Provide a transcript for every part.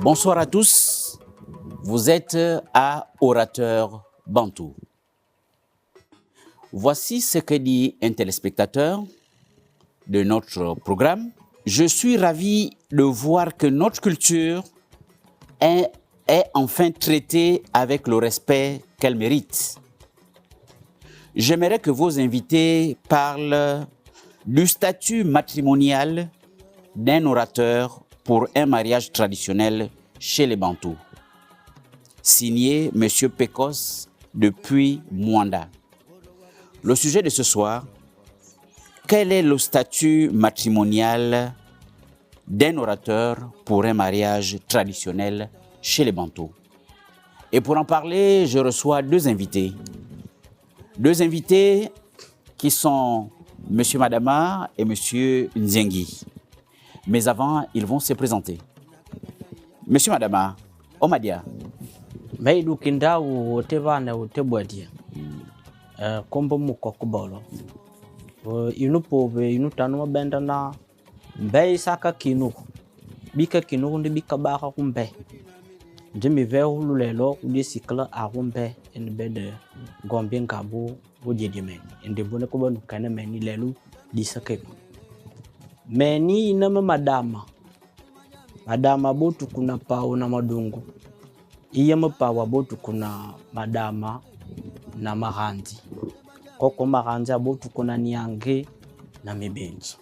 Bonsoir à tous, vous êtes à Orateur Bantou. Voici ce que dit un téléspectateur de notre programme. Je suis ravi de voir que notre culture est enfin traitée avec le respect qu'elle mérite. J'aimerais que vos invités parlent du statut matrimonial d'un orateur pour un mariage traditionnel chez les Bantous. Signé M. Pecos depuis Mwanda. Le sujet de ce soir, quel est le statut matrimonial d'un orateur pour un mariage traditionnel chez les Bantous? Et pour en parler, je reçois deux invités. Deux invités qui sont M. Madama et M. Nzengi. Mais avant, ils vont se présenter. M. Madama, Omadia. Maidu kindawu otevana otebwadia. Kombo mukokubolo. Inu pove inu tanu mabenda na mbe saka kinu. Bika kinu ndi bika baka kumbe. Ndimi ve hululelo kudi sikla akumbe enbede gombe ngabu wojedi men. Ndibone kuba nukana meni lelu disake. Meni inama madama. Madama botu kuna pao na madungu. Iya mapawa botu kuna madama na maranzi. Koko maranzi abotu kuna niange na mibenzo.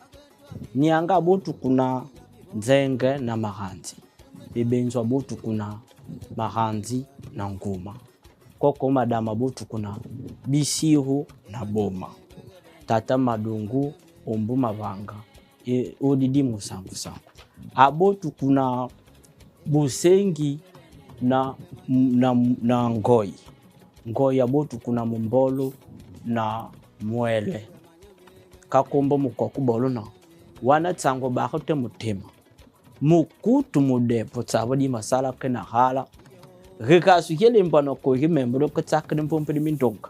Nianga abotu kuna nzenge na maranzi. Mibenzo abotu kuna maranzi na nguma. Koko madama abotu kuna bisiru na boma. Tata madungu ombu mavanga. Odidi musangu sangu. Abotu kuna busengi na ngoi. Ngoi abotu kuna mumbolo na mwele. Kakombo mukokubolo na wana tsango bakote mutima. Mukutu mudepo tsabadi masala kena hala. Rikasu yele mbano kohi membro katsakene mpompe mintonga.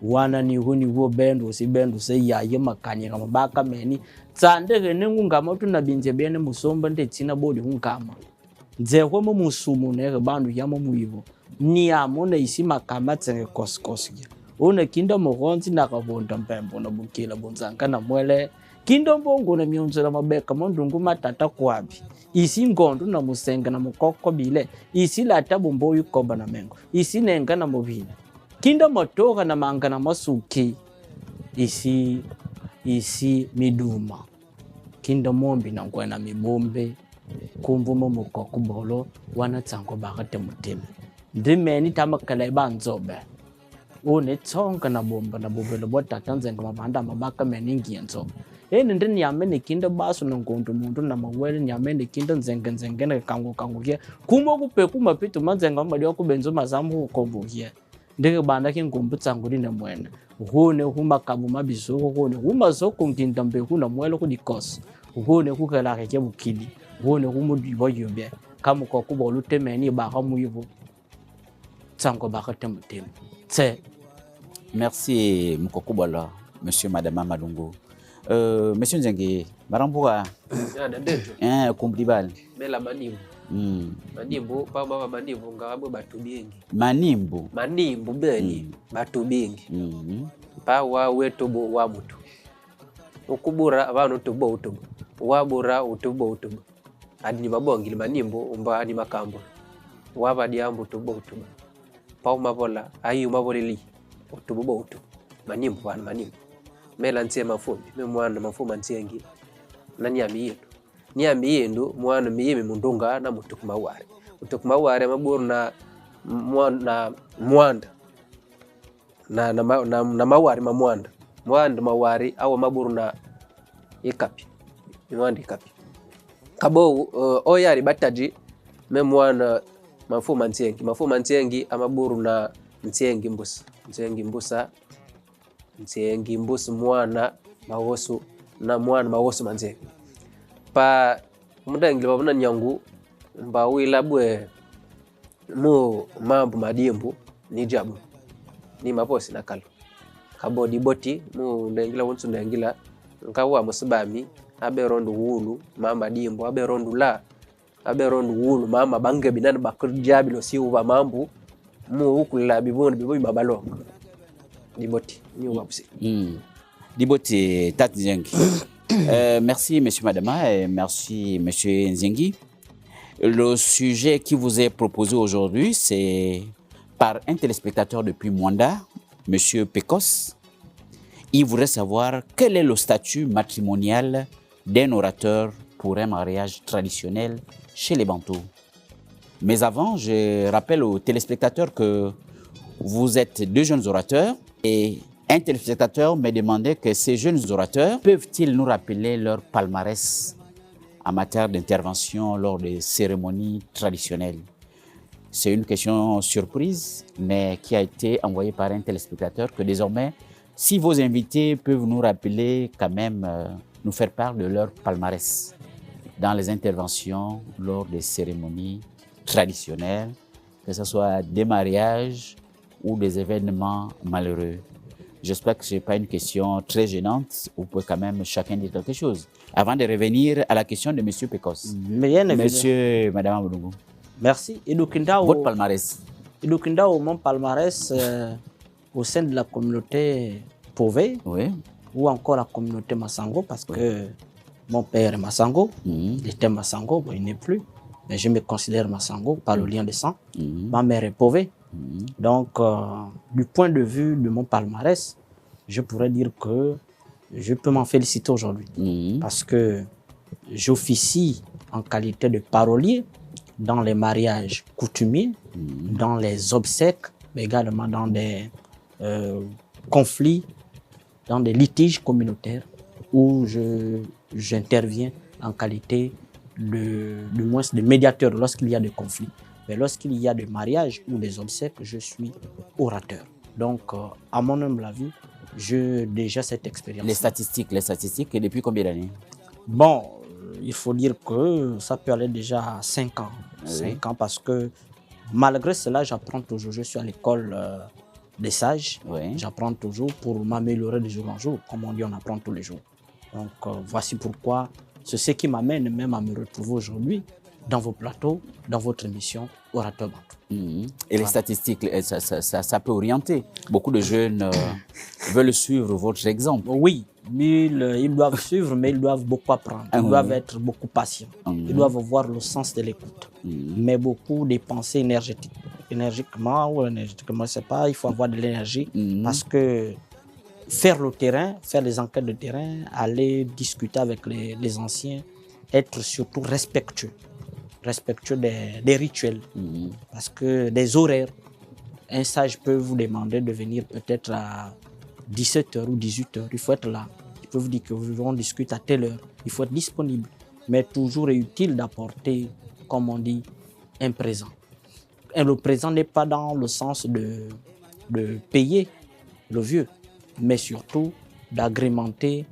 Wana ni huni huo bendu si bendu se ya yema kanyega mabaka meni. Tsande gene ngungama tu na binje bene musomba nde tina bodi ngungama. Nzehwe mu musumu nege bandu yama muivo. Ni amone isi makama tsenge kosikosiki. One kinda mogonzi na kavonda mpembo na bukila bonzanga na mwele. Kinda mbongo na mionzo na mabeka mondungu matata kwabi. Isi ngondu na musenga na mukoko bile. Isi lata bumbo yukoba na mengo. Isi nenga na mubile. Kinda motoga na manga na masuki. Isi miduma. Kinda mombi na ngwe na mibombe. Kumvumo mukokubolo wana tsango bakate mutima. Ndimeni tamakala ibanzobe. One tsonga na bomba na bobelo bota tanzenga mabanda mabaka meningi enzo. Ndi nyamene kinda basu na ngondu mundu na mawele nyamene kinda nzenge na kangu kia. Kumo kupe kumapito manzenga mali okubenzo mazamu ukombo kia. Ndege banda ki ngombu tsanguri na mwene. Hone huma kabu mabiso hone huma zoko mtindambe huna mwele kudikosi. Hone kukela keke bukili. Hone humu divoyobye. Kamu kokubo lutemeni baka muivo. Tsango bakate mutima. Merci Mukokubala, Monsieur Madama Malungu. Monsieur Nzengi, Marambouga. Kumblibal. Mela manimbu. Manimbu, pamba manimbu ngabo batu bingi. Manimbu. Manimbu beni batu bingi. Pa wa wetubo wa mutu. Ukubura abantu tubo utubo. Wabura utubo. Adi ni mabongi manimbu umba adi makambo. Waba diambu tubo. Pa mabola ayi maboleli utubo. Manimbu bana manimbu. Mela ntie mafumbi. Me mwana mafuma ntiengi. Nani amiyendu. Ni amiyendu mwana miyeme mundunga na mutukumawari. Mutukumawari maburu na mwanda. Na mawari mamwanda. Mwanda mawari awa maburu na ikapi. Mwanda ikapi. Kabo oyari bataji me mwana mafuma ntiengi. Mafuma ntiengi amaburu na ntiengi mbusa. Ntiengi mbusa mwana mawosu na mwana mawosu manzengi. Pa mudangi babuna nyangu mba wilabwe mu mambu madimbu ni jabu ni maposi nakalo kabodi boti mu ndengila wonsu ndengila nkawa musibami abe rondu wulu mama dimbu abe rondu la aberon wulu mama bange binan bakur jabilo si uba mambu mu ukula bibon bibo mabalong diboti ni wabsi. Diboti Tat Nzengi. Merci monsieur Madama et merci monsieur Nzengi. Le sujet qui vous est proposé aujourd'hui, c'est par un téléspectateur depuis Mwanda, monsieur Pecos. Il voudrait savoir quel est le statut matrimonial d'un orateur pour un mariage traditionnel chez les Bantous. Mais avant, je rappelle aux téléspectateurs que vous êtes deux jeunes orateurs et un téléspectateur me demandait que ces jeunes orateurs peuvent-ils nous rappeler leur palmarès en matière d'intervention lors des cérémonies traditionnelles. C'est une question surprise, mais qui a été envoyée par un téléspectateur que désormais, si vos invités peuvent nous rappeler quand même, nous faire part de leur palmarès dans les interventions lors des cérémonies traditionnelles, que ce soit des mariages ou des événements malheureux. J'espère que ce n'est pas une question très gênante. Vous pouvez quand même chacun dire quelque chose. Avant de revenir à la question de M. Pecos. Monsieur, Madame Amoudou. Merci. Votre palmarès. Mon palmarès au sein de la communauté Pové, oui, ou encore la communauté Massango, parce que mon père est Massango, il était Massango, bon, il n'est plus, mais je me considère Massango par le lien de sang. Ma mère est Pové. Donc, du point de vue de mon palmarès, je pourrais dire que je peux m'en féliciter aujourd'hui parce que j'officie en qualité de parolier dans les mariages coutumiers, dans les obsèques, mais également dans des conflits, dans des litiges communautaires où j'interviens en qualité de médiateur lorsqu'il y a des conflits. Mais lorsqu'il y a des mariages ou des obsèques, je suis orateur. Donc, à mon humble avis, j'ai déjà cette expérience. Les statistiques, et depuis combien d'années? Bon, il faut dire que ça peut aller déjà à 5 ans. Oui. 5 ans parce que malgré cela, j'apprends toujours. Je suis à l'école des sages. Oui. J'apprends toujours pour m'améliorer de jour en jour. Comme on dit, on apprend tous les jours. Donc, voici pourquoi c'est ce qui m'amène même à me retrouver aujourd'hui dans vos plateaux, dans votre émission Orateur Bantou. Et les statistiques, ça peut orienter. Beaucoup de jeunes veulent suivre votre exemple. Oui, ils doivent suivre, mais ils doivent beaucoup apprendre. Ils doivent être beaucoup patients. Ils doivent avoir le sens de l'écoute. Mais beaucoup dépenser énergiquement, je ne sais pas, il faut avoir de l'énergie. Parce que faire le terrain, faire les enquêtes de terrain, aller discuter avec les anciens, être surtout respectueux des rituels, parce que des horaires, un sage peut vous demander de venir peut-être à 17h ou 18h, il faut être là. Il peut vous dire que vous allons discuter à telle heure, il faut être disponible. Mais toujours est utile d'apporter, comme on dit, un présent. Et le présent n'est pas dans le sens de payer le vieux, mais surtout d'agrémenter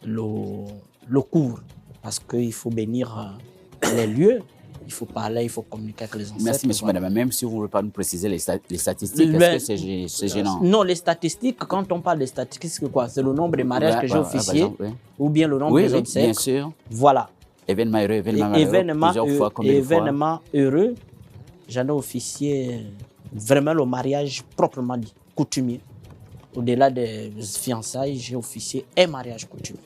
le cours, parce qu'il faut bénir les lieux. Il faut parler, il faut communiquer avec les ancêtres. Merci, monsieur, madame. Même si vous ne voulez pas nous préciser les statistiques, est-ce que c'est gênant? Non, les statistiques, quand on parle des statistiques, c'est quoi? C'est le nombre de mariages que j'ai officiés, ou bien le nombre des obsèques. Bien sûr. Voilà. Événement heureux, événement heureux, j'en ai officié vraiment le mariage proprement dit, coutumier. Au-delà des fiançailles, j'ai officié un mariage coutumier.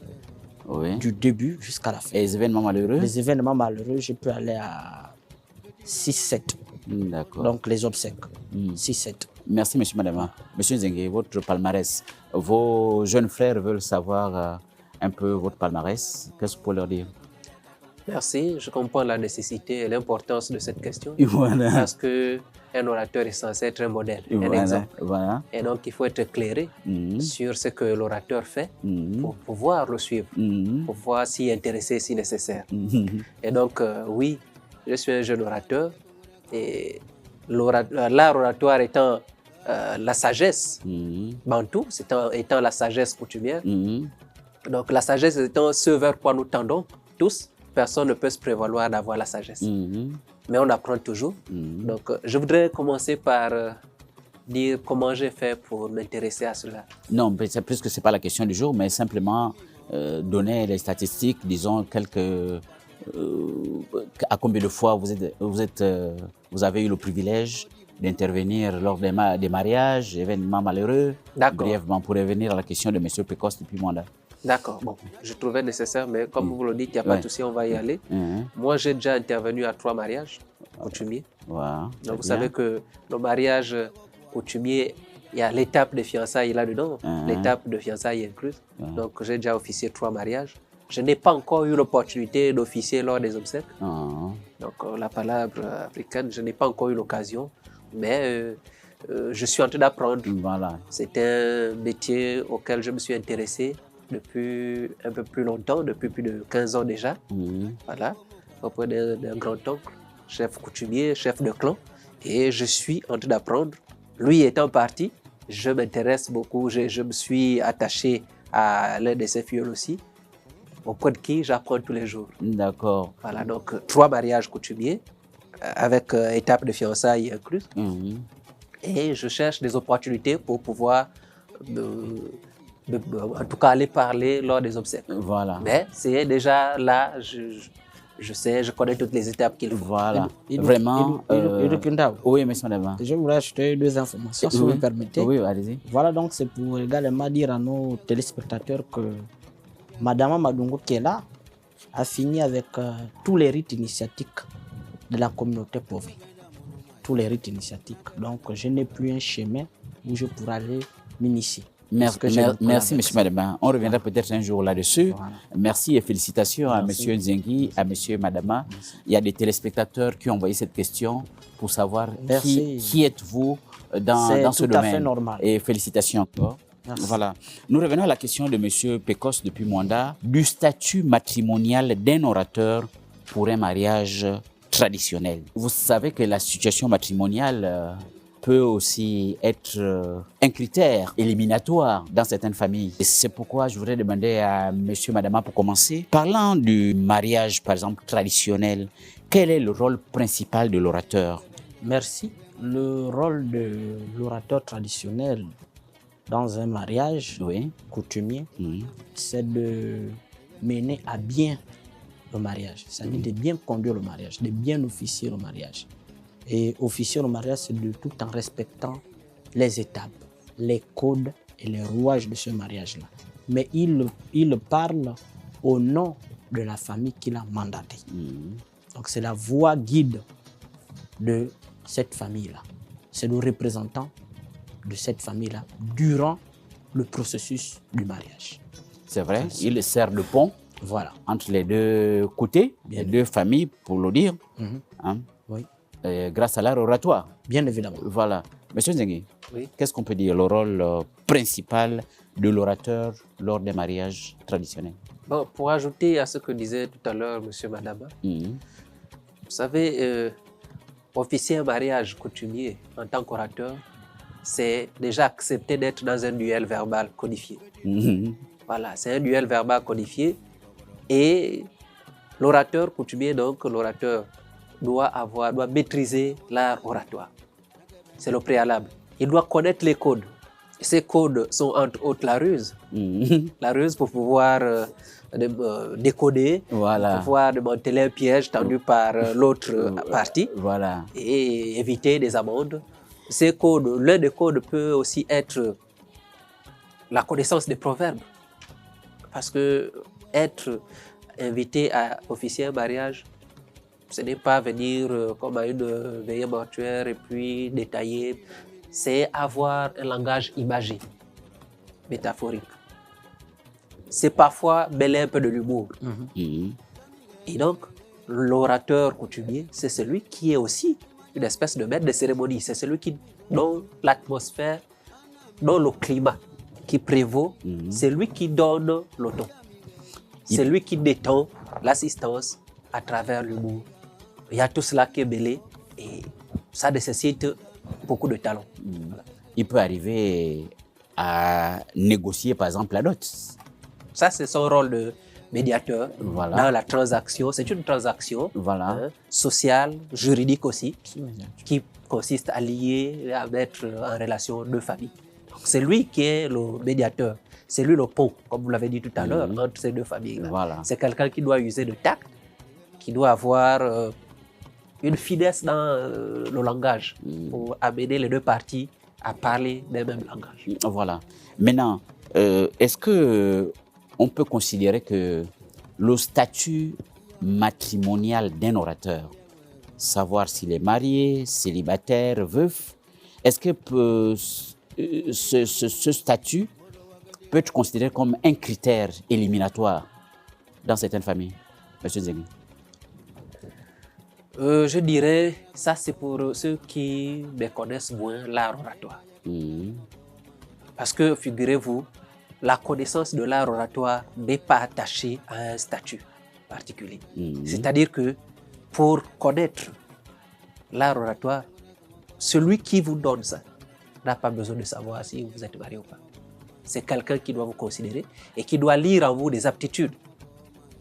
Oui. Du début jusqu'à la fin. Et les événements malheureux? Les événements malheureux, je peux aller à 6-7. D'accord. Donc les obsèques, 6-7. Merci, monsieur, madame. Monsieur Nzengi, votre palmarès. Vos jeunes frères veulent savoir un peu votre palmarès. Qu'est-ce que vous pouvez leur dire? Merci, je comprends la nécessité et l'importance de cette question. Voilà. Parce qu'un orateur est censé être un modèle, un exemple. Voilà. Et donc, il faut être éclairé sur ce que l'orateur fait pour pouvoir le suivre, pour pouvoir s'y intéresser si nécessaire. Et donc, oui, je suis un jeune orateur et l'art oratoire étant la sagesse bantou, étant la sagesse coutumière. Donc, la sagesse étant ce vers quoi nous tendons tous. Personne ne peut se prévaloir d'avoir la sagesse. Mais on apprend toujours. Donc, je voudrais commencer par dire comment j'ai fait pour m'intéresser à cela. Non, puisque ce n'est pas la question du jour, mais simplement donner les statistiques, disons quelques À combien de fois vous avez eu le privilège d'intervenir lors des mariages, événements malheureux? Brièvement, pour revenir à la question de M. Pécosse depuis Mwanda. D'accord, bon, je trouvais nécessaire, mais comme vous le dites, il n'y a pas de souci, on va y aller. Moi, j'ai déjà intervenu à 3 mariages coutumiers. Donc, vous savez que le mariage coutumier, il y a l'étape de fiançailles là-dedans, l'étape de fiançailles incluse. Donc, j'ai déjà officié 3 mariages. Je n'ai pas encore eu l'opportunité d'officier lors des obsèques. Donc, la palabre africaine, je n'ai pas encore eu l'occasion, mais je suis en train d'apprendre. C'est un métier auquel je me suis intéressé depuis un peu plus longtemps, depuis plus de 15 ans déjà. Voilà, auprès d'un grand-oncle, chef coutumier, chef de clan. Et je suis en train d'apprendre. Lui étant parti, je m'intéresse beaucoup. Je me suis attaché à l'un de ses fioles aussi, auprès de qui j'apprends tous les jours. D'accord. Voilà, donc 3 mariages coutumiers, avec étape de fiançailles incluse. Et je cherche des opportunités pour pouvoir en tout cas aller parler lors des obsèques. Voilà. Mais c'est déjà là, je sais, je connais toutes les étapes qu'il faut. Voilà. Vraiment. Oui, monsieur Madame. Je voudrais ajouter 2 informations, si vous me permettez. Oui, allez-y. Voilà, donc c'est pour également dire à nos téléspectateurs que Madame Madungo qui est là a fini avec tous les rites initiatiques de la communauté pauvre. Tous les rites initiatiques. Donc je n'ai plus un chemin où je pourrais aller m'initier. Merci, M. Madama. On reviendra peut-être un jour là-dessus. Merci et félicitations à M. Nzengi, à M. Madama. Il y a des téléspectateurs qui ont envoyé cette question pour savoir qui êtes-vous dans ce domaine. C'est tout à fait normal. Et félicitations encore. Voilà. Nous revenons à la question de M. Pécosse depuis Mwanda, du statut matrimonial d'un orateur pour un mariage traditionnel. Vous savez que la situation matrimoniale peut aussi être un critère éliminatoire dans certaines familles. Et c'est pourquoi je voudrais demander à M. Madama pour commencer. Parlant du mariage, par exemple, traditionnel, quel est le rôle principal de l'orateur? Merci. Le rôle de l'orateur traditionnel dans un mariage coutumier, c'est de mener à bien le mariage, c'est-à-dire de bien conduire le mariage, de bien officier le mariage. Et officier le mariage, c'est de tout en respectant les étapes, les codes et les rouages de ce mariage-là. Mais il parle au nom de la famille qu'il a mandatée. Donc c'est la voix guide de cette famille-là. C'est le représentant de cette famille-là durant le processus du mariage. C'est vrai, il sert de pont entre les deux côtés, les deux familles, pour le dire. Grâce à l'art oratoire. Bien évidemment. Voilà. Monsieur Nzengi, qu'est-ce qu'on peut dire, le rôle principal de l'orateur lors des mariages traditionnels? Bon, pour ajouter à ce que disait tout à l'heure M. Madama, vous savez, officier un mariage coutumier en tant qu'orateur, c'est déjà accepter d'être dans un duel verbal codifié. Voilà, c'est un duel verbal codifié. Et l'orateur coutumier, donc l'orateur, doit maîtriser l'art oratoire. C'est le préalable. Il doit connaître les codes. Ces codes sont entre autres la ruse. La ruse pour pouvoir décoder, pour pouvoir démanteler un piège tendu par l'autre partie et éviter des amendes. Ces codes, l'un des codes peut aussi être la connaissance des proverbes. Parce que être invité à officier un mariage, ce n'est pas venir comme à une veillée mortuaire et puis détailler. C'est avoir un langage imagé, métaphorique. C'est parfois mêler un peu de l'humour. Et donc, l'orateur coutumier, c'est celui qui est aussi une espèce de maître de cérémonie. C'est celui qui, dont l'atmosphère, dont le climat qui prévaut, c'est lui qui donne le ton. C'est lui qui détend l'assistance à travers l'humour. Il y a tout cela qui est mêlé et ça nécessite beaucoup de talent. Il peut arriver à négocier, par exemple, la dot. Ça, c'est son rôle de médiateur dans la transaction. C'est une transaction sociale, juridique aussi, qui consiste à lier, à mettre en relation deux familles. C'est lui qui est le médiateur. C'est lui le pont, comme vous l'avez dit tout à l'heure, entre ces deux familles. C'est quelqu'un qui doit user de tact, qui doit avoir une finesse dans le langage pour amener les deux parties à parler d'un même langage. Voilà. Maintenant, est-ce que on peut considérer que le statut matrimonial d'un orateur, savoir s'il est marié, célibataire, veuf, est-ce que ce statut peut être considéré comme un critère éliminatoire dans certaines familles, Monsieur Zengui? Je dirais, ça c'est pour ceux qui me connaissent moins l'art oratoire. Parce que, figurez-vous, la connaissance de l'art oratoire n'est pas attachée à un statut particulier. C'est-à-dire que pour connaître l'art oratoire, celui qui vous donne ça n'a pas besoin de savoir si vous êtes marié ou pas. C'est quelqu'un qui doit vous considérer et qui doit lire en vous des aptitudes,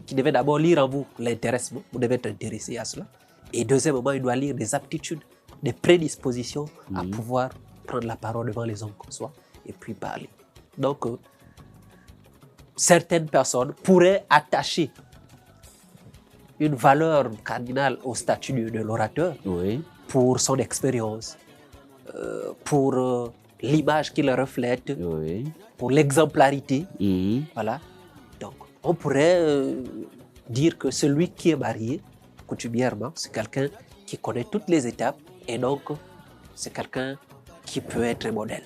qui devait d'abord lire en vous l'intéressement, vous devez être intéressé à cela. Et deuxièmement, il doit lire des aptitudes, des prédispositions à pouvoir prendre la parole devant les hommes comme soi et puis parler. Donc, certaines personnes pourraient attacher une valeur cardinale au statut de l'orateur pour son expérience, pour l'image qu'il reflète, pour l'exemplarité. Voilà. Donc, on pourrait dire que celui qui est marié, coutumièrement, c'est quelqu'un qui connaît toutes les étapes et donc c'est quelqu'un qui peut être un modèle.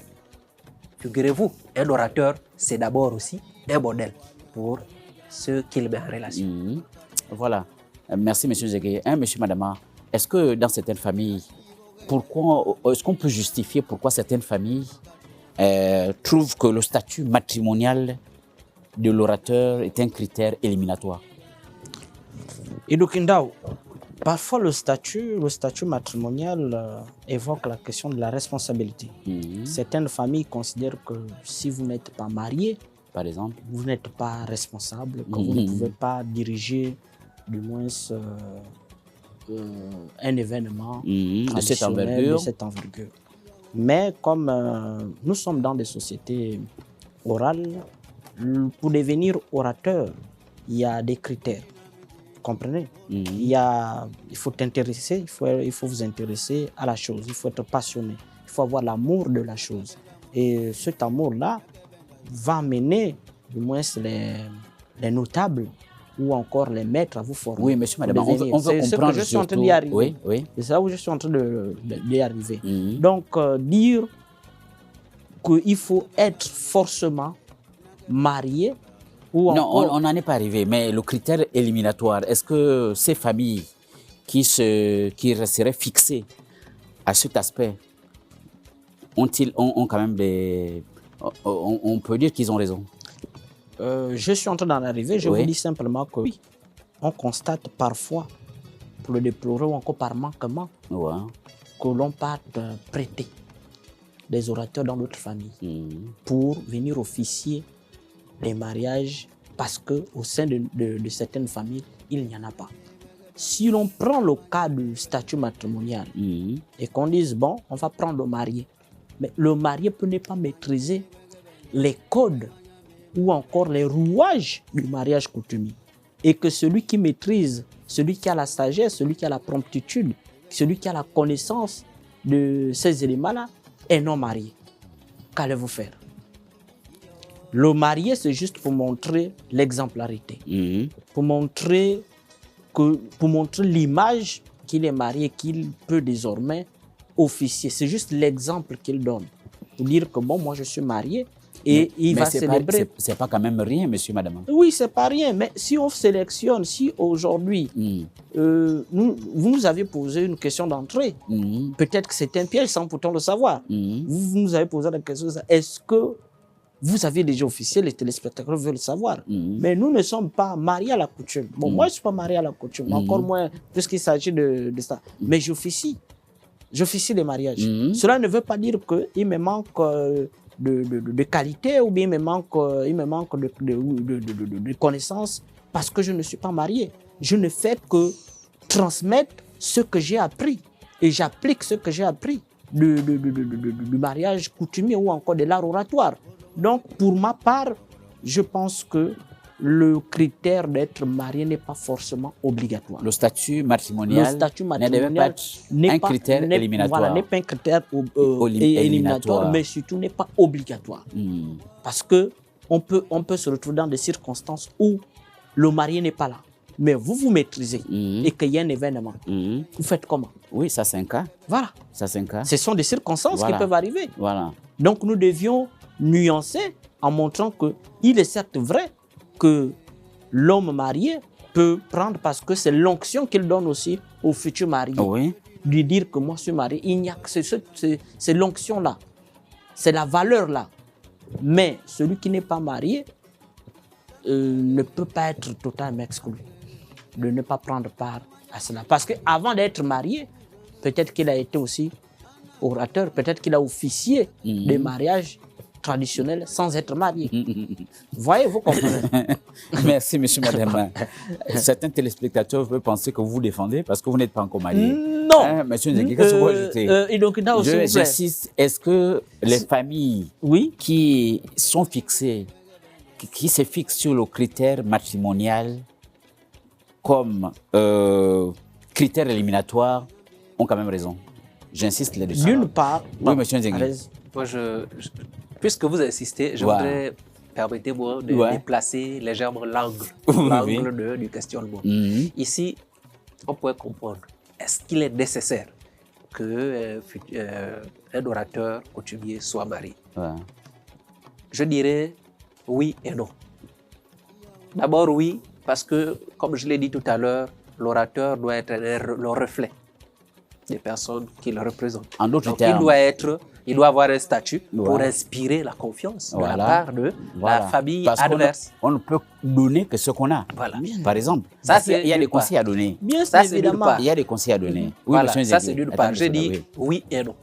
Figurez-vous, un orateur, c'est d'abord aussi un modèle pour ceux qu'il met en relation. Voilà. Merci, M. Zengui. M. Madama, est-ce que dans certaines familles, est-ce qu'on peut justifier pourquoi certaines familles trouvent que le statut matrimonial de l'orateur est un critère éliminatoire? Et donc, parfois le statut matrimonial évoque la question de la responsabilité. Certaines familles considèrent que si vous n'êtes pas marié, par exemple, vous n'êtes pas responsable, que vous ne pouvez pas diriger du moins un événement de cette envergure. Mais comme nous sommes dans des sociétés orales, pour devenir orateur, il y a des critères. Comprenez? Il faut t'intéresser, il faut vous intéresser à la chose, il faut être passionné, il faut avoir l'amour de la chose. Et cet amour-là va mener, du moins, les notables ou encore les maîtres à vous former. Oui, monsieur, madame, on veut comprendre. C'est que je suis en train d'y arriver. Oui. C'est ça où je suis en train d'y arriver. Donc, dire qu'il faut être forcément marié ou non, encore... on n'en est pas arrivé, mais le critère éliminatoire, est-ce que ces familles qui resteraient fixées à cet aspect ont quand même des... On peut dire qu'ils ont raison? Je suis en train d'en arriver, je vous dis simplement que oui, on constate parfois, pour le déplorer ou encore par manquement, que l'on parte prêter des orateurs dans notre famille pour venir officier les mariages parce qu'au sein de certaines familles, il n'y en a pas. Si l'on prend le cas du statut matrimonial et qu'on dise, bon, on va prendre le marié, mais le marié peut ne pas maîtriser les codes ou encore les rouages du mariage coutumier. Et que celui qui maîtrise, celui qui a la sagesse, celui qui a la promptitude, celui qui a la connaissance de ces éléments-là est non marié. Qu'allez-vous faire? Le marié, c'est juste pour montrer l'exemplarité, pour montrer l'image qu'il est marié, qu'il peut désormais officier. C'est juste l'exemple qu'il donne. Pour dire que bon, moi je suis marié et il va célébrer. C'est pas quand même rien, monsieur, madame. Oui, c'est pas rien, mais si on sélectionne, si aujourd'hui, vous nous avez posé une question d'entrée, peut-être que c'est un piège sans pourtant le savoir. Vous nous avez posé la question, est-ce que vous avez déjà officié, les téléspectateurs veulent le savoir. Mais nous ne sommes pas mariés à la coutume. Bon, moi, je ne suis pas marié à la coutume, encore moins puisqu'il s'agit de ça. Mais j'officie les mariages. Cela ne veut pas dire qu'il me manque de qualité ou bien il me manque de connaissances parce que je ne suis pas marié. Je ne fais que transmettre ce que j'ai appris et j'applique ce que j'ai appris du mariage coutumier ou encore de l'art oratoire. Donc, pour ma part, je pense que le critère d'être marié n'est pas forcément obligatoire. Le statut matrimonial, ne devait pas être un critère éliminatoire. Voilà, n'est pas un critère éliminatoire, mais surtout n'est pas obligatoire. Parce que on peut se retrouver dans des circonstances où le marié n'est pas là, mais vous vous maîtrisez et qu'il y a un événement. Vous faites comment? Oui, ça c'est un cas. Voilà. Ça c'est un cas. Ce sont des circonstances qui peuvent arriver. Voilà. Donc nous devions nuancer en montrant qu'il est certes vrai que l'homme marié peut prendre, parce que c'est l'onction qu'il donne aussi au futur marié. Oui. Lui dire que moi je suis marié, il n'y a que c'est l'onction-là, c'est la valeur-là. Mais celui qui n'est pas marié ne peut pas être totalement exclu de ne pas prendre part à cela. Parce qu'avant d'être marié, peut-être qu'il a été aussi orateur, peut-être qu'il a officié des mariages traditionnels sans être marié. Voyez, vous comprenez. Merci, monsieur, madame. Certains téléspectateurs peuvent penser que vous vous défendez parce que vous n'êtes pas encore marié. Non. Monsieur Nzengui, qu'est-ce que vous ajoutez? J'insiste, est-ce que les familles qui sont fixées, qui se fixent sur le critère matrimonial comme critère éliminatoire ont quand même raison? J'insiste là-dessus. D'une part, oui, monsieur Nzengui. Moi, puisque vous insistez, je voudrais, permettez-moi de déplacer légèrement l'angle du questionnement. Ici, on pourrait comprendre, est-ce qu'il est nécessaire qu'un orateur coutumier soit marié? Je dirais oui et non. D'abord oui, parce que, comme je l'ai dit tout à l'heure, l'orateur doit être le reflet des personnes qu'il représente. En d'autres termes, il doit avoir un statut pour inspirer la confiance de la part de la famille adverse. On ne peut donner que ce qu'on a. Par exemple, il y a des conseils à donner. Bien sûr, évidemment. Il y a des conseils à donner. Ça, c'est d'une part. Je dis oui et non.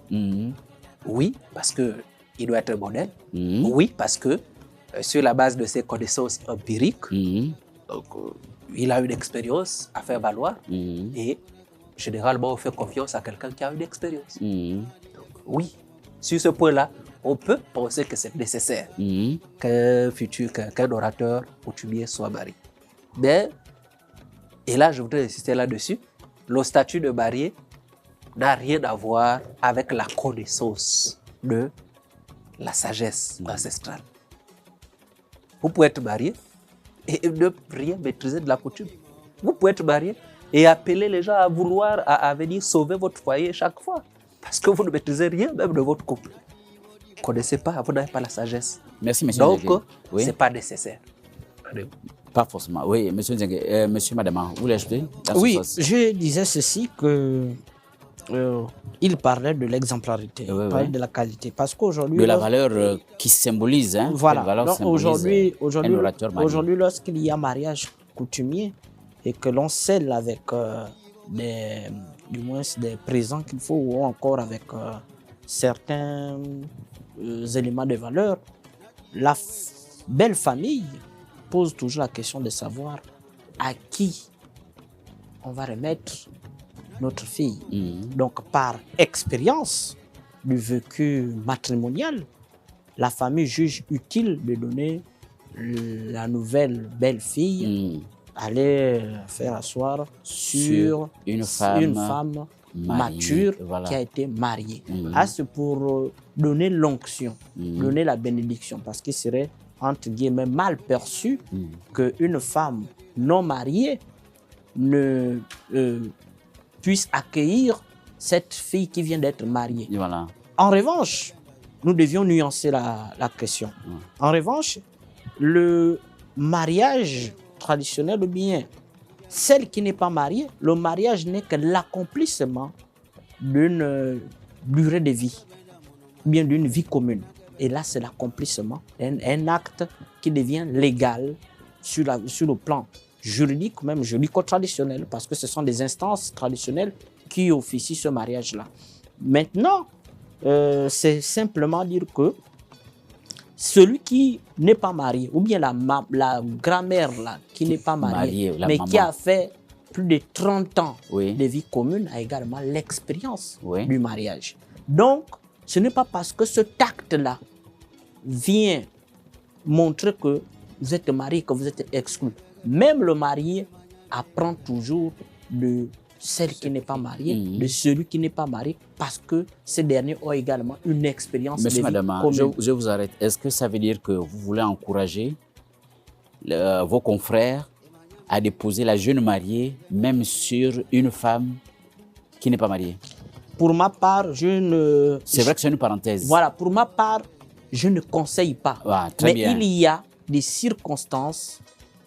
Oui, parce qu'il doit être un modèle. Oui, parce que sur la base de ses connaissances empiriques, il a une expérience à faire valoir. Et généralement, on fait confiance à quelqu'un qui a une expérience. Donc, oui, sur ce point-là, on peut penser que c'est nécessaire qu'un orateur coutumier soit marié. Mais, et là, je voudrais insister là-dessus, le statut de marié n'a rien à voir avec la connaissance de la sagesse ancestrale. Vous pouvez être marié et ne rien maîtriser de la coutume. Vous pouvez être marié et appeler les gens à vouloir à venir sauver votre foyer chaque fois. Parce que vous ne maîtrisez rien même de votre couple. Vous ne connaissez pas, vous n'avez pas la sagesse. Merci, monsieur Nzengui. Donc, ce n'est pas nécessaire. Pas forcément. Oui, monsieur Nzengui. Monsieur, madame, vous voulez ajouter? Oui, je disais ceci que il parlait de l'exemplarité, il parlait de la qualité. Parce qu'aujourd'hui... De la valeur qui symbolise, hein? Voilà. Aujourd'hui, lorsqu'il y a mariage coutumier, et que l'on scelle avec du moins des présents qu'il faut, ou encore avec certains éléments de valeur, la belle famille pose toujours la question de savoir à qui on va remettre notre fille. Donc, par expérience du vécu matrimonial, la famille juge utile de donner la nouvelle belle-fille aller faire asseoir sur une femme mature qui a été mariée. C'est pour donner l'onction, donner la bénédiction, parce qu'il serait, entre guillemets, mal perçu qu'une femme non mariée ne puisse accueillir cette fille qui vient d'être mariée. En revanche, nous devions nuancer la question. En revanche, le mariage traditionnel ou bien celle qui n'est pas mariée, le mariage n'est que l'accomplissement d'une durée de vie, bien d'une vie commune. Et là, c'est l'accomplissement d'un acte qui devient légal sur le plan juridique, même juridico-traditionnel, parce que ce sont des instances traditionnelles qui officient ce mariage-là. Maintenant, c'est simplement dire que celui qui n'est pas marié, ou bien la grand-mère là, qui n'est pas mariée, mais qui a fait plus de 30 ans de vie commune, a également l'expérience du mariage. Donc, ce n'est pas parce que cet acte-là vient montrer que vous êtes marié, que vous êtes exclu. Même le marié apprend toujours de celle qui n'est pas mariée, de celui qui n'est pas marié, parce que ces derniers ont également une expérience de vie Madame, je vous arrête. Est-ce que ça veut dire que vous voulez encourager vos confrères à déposer la jeune mariée, même sur une femme qui n'est pas mariée? Pour ma part, je ne... C'est vrai que c'est une parenthèse. Voilà, pour ma part, je ne conseille pas. Ah, très bien. Il y a des circonstances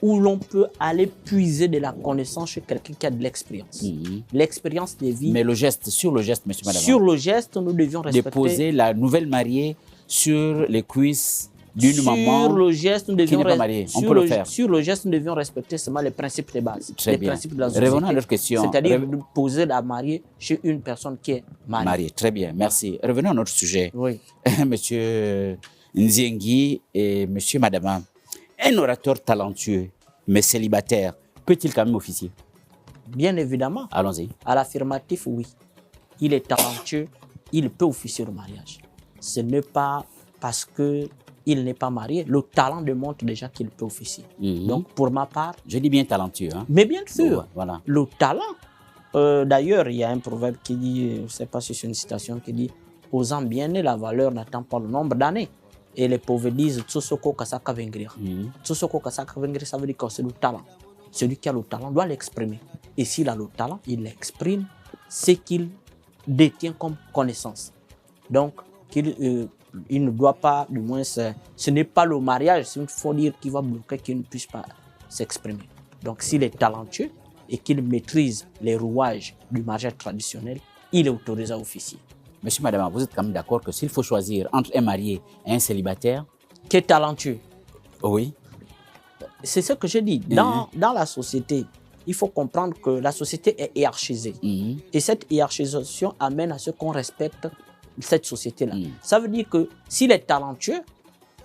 où l'on peut aller puiser de la connaissance chez quelqu'un qui a de l'expérience. L'expérience des vies. Mais sur le geste, monsieur, madame. Sur le geste, nous devions respecter... Déposer la nouvelle mariée sur les cuisses d'une maman sur le geste, nous devions qui n'est pas mariée. On peut le faire. Sur le geste, nous devions respecter seulement les principes de base. Très les bien. Principes de la société. Revenons à notre question. C'est-à-dire poser la mariée chez une personne qui est mariée. Très bien, merci. Revenons à notre sujet. Oui. Monsieur Nziengi et monsieur Madama, un orateur talentueux, mais célibataire, peut-il quand même officier? Bien évidemment. Allons-y. À l'affirmatif, oui. Il est talentueux, il peut officier le mariage. Ce n'est pas parce qu'il n'est pas marié. Le talent démontre déjà qu'il peut officier. Donc, pour ma part... Je dis bien talentueux. Hein? Mais bien sûr, voilà. Le talent... D'ailleurs, il y a un proverbe qui dit, je ne sais pas si c'est une citation qui dit « Aux hommes bien nés, la valeur n'attend pas le nombre d'années ». Et les pauvres disent « Tsosoko kasaka vengrir ». Tsosoko kasaka vengrir, ça veut dire que c'est le talent. Celui qui a le talent doit l'exprimer. Et s'il a le talent, il exprime ce qu'il détient comme connaissance. Donc, il ne doit pas, du moins, ce n'est pas le mariage, il faut dire qu'il va bloquer, qu'il ne puisse pas s'exprimer. Donc, s'il est talentueux et qu'il maîtrise les rouages du mariage traditionnel, il est autorisé à officier. Monsieur, madame, vous êtes quand même d'accord que s'il faut choisir entre un marié et un célibataire... Qui est talentueux. Oui. C'est ce que je dis. Dans la société, il faut comprendre que la société est hiérarchisée. Et cette hiérarchisation amène à ce qu'on respecte cette société-là. Ça veut dire que s'il est talentueux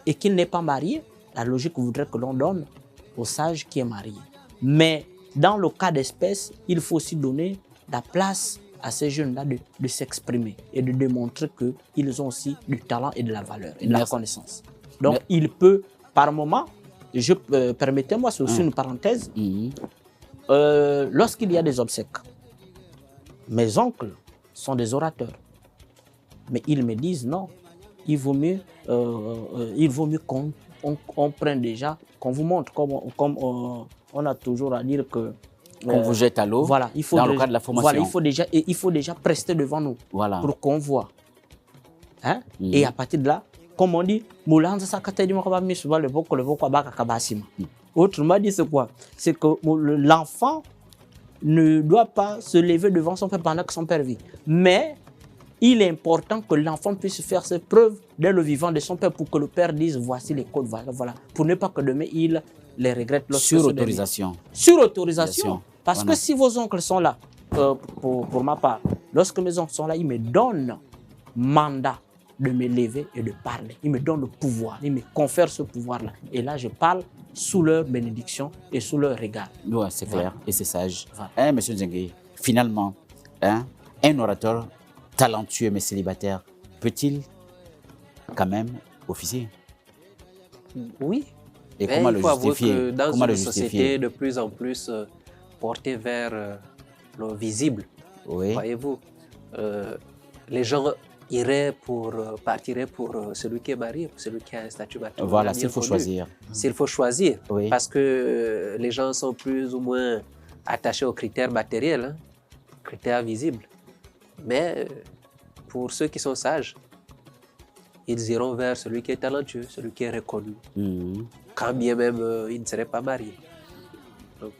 et qu'il n'est pas marié, la logique voudrait que l'on donne au sage qui est marié. Mais dans le cas d'espèce, il faut aussi donner la place à ces jeunes-là de s'exprimer et de démontrer qu'ils ont aussi du talent et de la valeur et de la connaissance. Donc, il peut, par moment, permettez-moi, c'est aussi une parenthèse, lorsqu'il y a des obsèques, mes oncles sont des orateurs. Mais ils me disent non, il vaut mieux qu'on prenne déjà, qu'on vous montre, comme on a toujours à dire que... Qu'on vous jette à l'eau, voilà, dans le cadre de la formation. Voilà, il faut déjà prester devant nous pour qu'on voit. Hein? Et à partir de là, comme on dit, autrement dit, c'est quoi? C'est que l'enfant ne doit pas se lever devant son père pendant que son père vit. Mais il est important que l'enfant puisse faire ses preuves dès le vivant de son père pour que le père dise voici les codes, voilà. Pour ne pas que demain il les regrette. Sur autorisation. Sur autorisation. Parce que si vos oncles sont là, pour ma part, lorsque mes oncles sont là, ils me donnent mandat de me lever et de parler. Ils me donnent le pouvoir, ils me confèrent ce pouvoir-là. Et là, je parle sous leur bénédiction et sous leur regard. Oui, c'est clair et c'est sage. Voilà. Monsieur Nziengi, finalement, un orateur talentueux mais célibataire, peut-il quand même officier? Oui. Et comment le justifier? Que dans une société de plus en plus portée vers le visible, voyez-vous, les gens partiraient pour celui qui est marié, pour celui qui a un statut matrimonial. Voilà, s'il faut choisir. S'il faut choisir, parce que les gens sont plus ou moins attachés aux critères matériels, critères visibles. Mais pour ceux qui sont sages, ils iront vers celui qui est talentueux, celui qui est reconnu, quand bien même il ne serait pas marié. Donc,